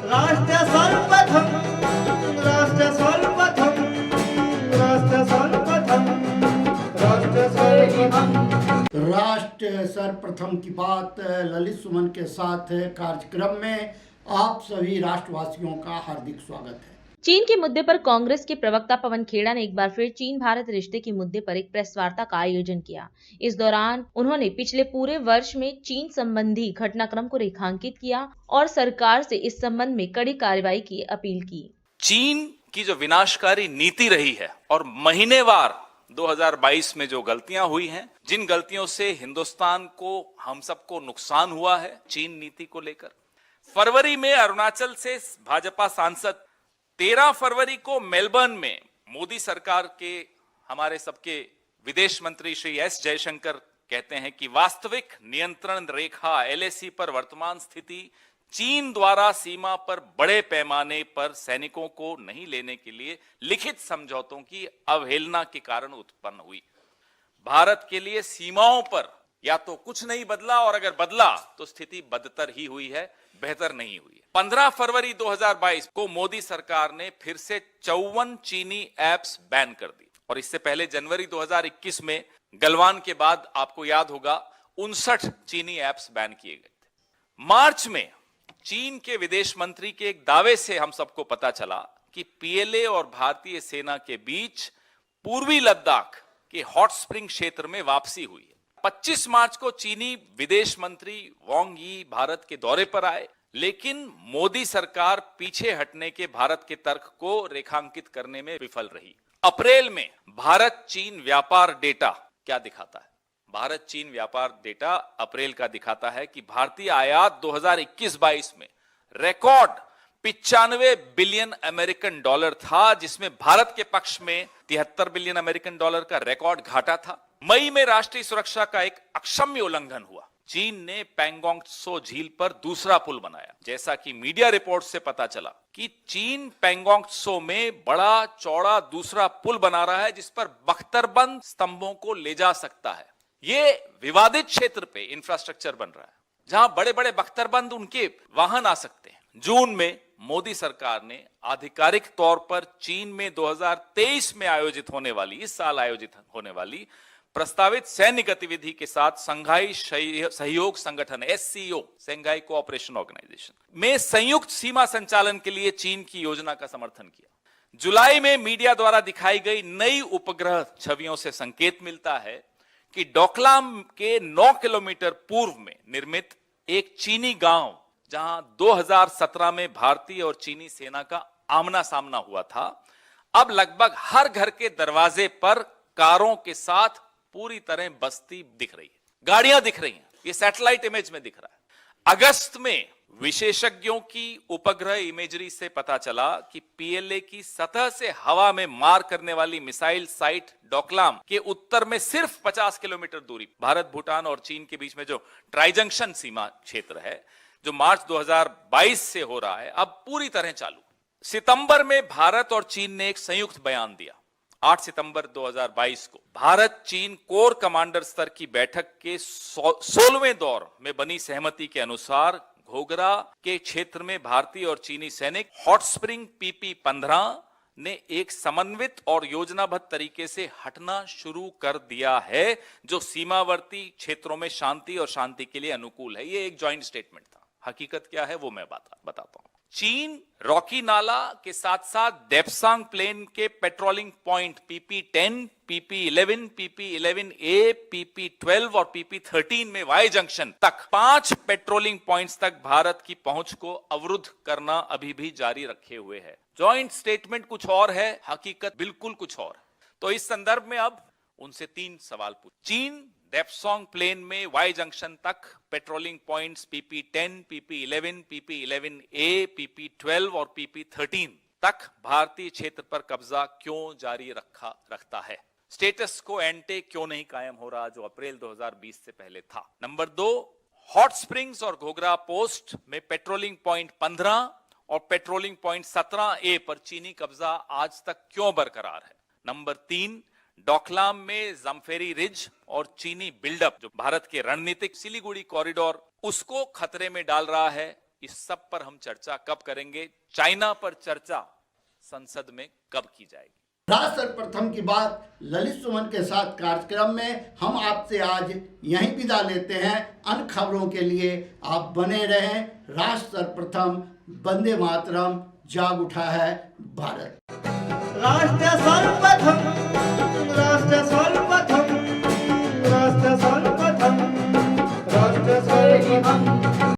राष्ट्र सर्वप्रथम, राष्ट्र सर्वप्रथम, राष्ट्र सर्वप्रथम, राष्ट्र सर्वप्रथम। राष्ट्र सर्वप्रथम की बात ललित सुमन के साथ कार्यक्रम में आप सभी राष्ट्रवासियों का हार्दिक स्वागत है। चीन के मुद्दे पर कांग्रेस के प्रवक्ता पवन खेड़ा ने एक बार फिर चीन भारत रिश्ते के मुद्दे पर एक प्रेस वार्ता का आयोजन किया। इस दौरान उन्होंने पिछले पूरे वर्ष में चीन संबंधी घटनाक्रम को रेखांकित किया और सरकार से इस संबंध में कड़ी कार्रवाई की अपील की। चीन की जो विनाशकारी नीति रही है और महीनेवार 2022 में जो गलतियां हुई हैं, जिन गलतियों से हिंदुस्तान को, हम सबको नुकसान हुआ है चीन नीति को लेकर। फरवरी में अरुणाचल से भाजपा सांसद 13 फरवरी को मेलबर्न में मोदी सरकार के, हमारे सबके विदेश मंत्री श्री एस जयशंकर कहते हैं कि वास्तविक नियंत्रण रेखा एलएसी पर वर्तमान स्थिति चीन द्वारा सीमा पर बड़े पैमाने पर सैनिकों को नहीं लेने के लिए लिखित समझौतों की अवहेलना के कारण उत्पन्न हुई। भारत के लिए सीमाओं पर या तो कुछ नहीं बदला और अगर बदला तो स्थिति बदतर ही हुई है, बेहतर नहीं हुई है। 15 फरवरी 2022 को मोदी सरकार ने फिर से 54 चीनी ऐप्स बैन कर दी और इससे पहले जनवरी 2021 में गलवान के बाद आपको याद होगा 59 चीनी ऐप्स बैन किए गए थे। मार्च में चीन के विदेश मंत्री के एक दावे से हम सबको पता चला कि पीएलए और भारतीय सेना के बीच पूर्वी लद्दाख के हॉट स्प्रिंग क्षेत्र में वापसी हुई है। 25 मार्च को चीनी विदेश मंत्री वांग यी भारत के दौरे पर आए, लेकिन मोदी सरकार पीछे हटने के भारत के तर्क को रेखांकित करने में विफल रही। अप्रैल में भारत चीन व्यापार डेटा क्या दिखाता है? भारत चीन व्यापार डेटा अप्रैल का दिखाता है कि भारतीय आयात 2021-22 में रिकॉर्ड 95 बिलियन अमेरिकन डॉलर था, जिसमें भारत के पक्ष में 73 बिलियन अमेरिकन डॉलर का रिकॉर्ड घाटा था। मई में राष्ट्रीय सुरक्षा का एक अक्षम्य उल्लंघन हुआ। चीन ने पैंगोंग त्सो झील पर दूसरा पुल बनाया। जैसा कि मीडिया रिपोर्ट से पता चला कि चीन पैंगोंग त्सो में बड़ा चौड़ा दूसरा पुल बना रहा है, जिस पर बख्तरबंद स्तंभों को ले जा सकता है। ये विवादित क्षेत्र पे इंफ्रास्ट्रक्चर बन रहा है, जहां बड़े बड़े बख्तरबंद उनके वाहन आ सकते हैं। जून में मोदी सरकार ने आधिकारिक तौर पर चीन में 2023 में आयोजित होने वाली, इस साल आयोजित होने वाली प्रस्तावित सैन्य गतिविधि के साथ संघाई सहयोग संगठन एससीओ, शंघाई कोऑपरेशन ऑर्गेनाइजेशन में संयुक्त सीमा संचालन के लिए चीन की योजना का समर्थन किया। जुलाई में मीडिया द्वारा दिखाई गई नई उपग्रह छवियों से संकेत मिलता है कि डोकलाम के 9 किलोमीटर पूर्व में निर्मित एक चीनी गांव, जहां 2017 में भारतीय और चीनी सेना का आमना सामना हुआ था, अब लगभग हर घर के दरवाजे पर कारों के साथ पूरी तरह बस्ती दिख रही है, गाड़ियां दिख रही हैं। ये सैटेलाइट इमेज में दिख रहा है। अगस्त में विशेषज्ञों की उपग्रह इमेजरी से पता चला कि पीएलए की सतह से हवा में मार करने वाली मिसाइल साइट डोकलाम के उत्तर में सिर्फ 50 किलोमीटर दूरी, भारत, भूटान और चीन के बीच में जो ट्राइजंक्शन सीमा क्षेत्र है, जो मार्च 2022 से हो रहा है, अब पूरी तरह चालू। सितंबर में भारत और चीन ने एक संयुक्त बयान दिया। 8 सितंबर 2022 को भारत चीन कोर कमांडर स्तर की बैठक के 16वें दौर में बनी सहमति के अनुसार घोघरा के क्षेत्र में भारतीय और चीनी सैनिक हॉट स्प्रिंग PP-15 ने एक समन्वित और योजनाबद्ध तरीके से हटना शुरू कर दिया है, जो सीमावर्ती क्षेत्रों में शांति और शांति के लिए अनुकूल है। ये एक जॉइंट स्टेटमेंट था। हकीकत क्या है वो मैं बताता हूं। चीन रॉकी नाला के साथ साथ डेप्सांग प्लेन के patrolling point PP-10, PP-11, PP-11A, PP-12 और PP-13 में वाई जंक्शन तक 5 पेट्रोलिंग पॉइंट्स तक भारत की पहुंच को अवरुद्ध करना अभी भी जारी रखे हुए है। जॉइंट स्टेटमेंट कुछ और है, हकीकत बिल्कुल कुछ और। तो इस संदर्भ में अब उनसे 3 सवाल पूछ। चीन डेप्सांग प्लेन में वाई जंक्शन तक patrolling points PP-10, PP-11, PP-11A, PP-12 और PP-13 तक भारतीय क्षेत्र पर कब्जा क्यों जारी रखता है? स्टेटस को एंटे क्यों नहीं कायम हो रहा, जो अप्रैल 2020 से पहले था? नंबर 2, हॉट स्प्रिंग्स और घोघरा पोस्ट में पेट्रोलिंग पॉइंट 15 और पेट्रोलिंग पॉइंट 17A पर चीनी कब्जा आज तक क्यों बरकरार है? नंबर 3, डोकलाम में जमफेरी रिज और चीनी बिल्डअप जो भारत के रणनीतिक सिलीगुड़ी कॉरिडोर उसको खतरे में डाल रहा है इस सब पर हम चर्चा कब करेंगे, चाइना पर चर्चा संसद में कब की जाएगी। राष्ट्र सर्वप्रथम की बात ललित सुमन के साथ कार्यक्रम में हम आपसे आज यहीं विदा लेते हैं। अन्य खबरों के लिए आप बने रहें। राष्ट्र सर्वप्रथम, वंदे मातरम, जाग उठा है भारत। राष्ट्र सर्वप्रथम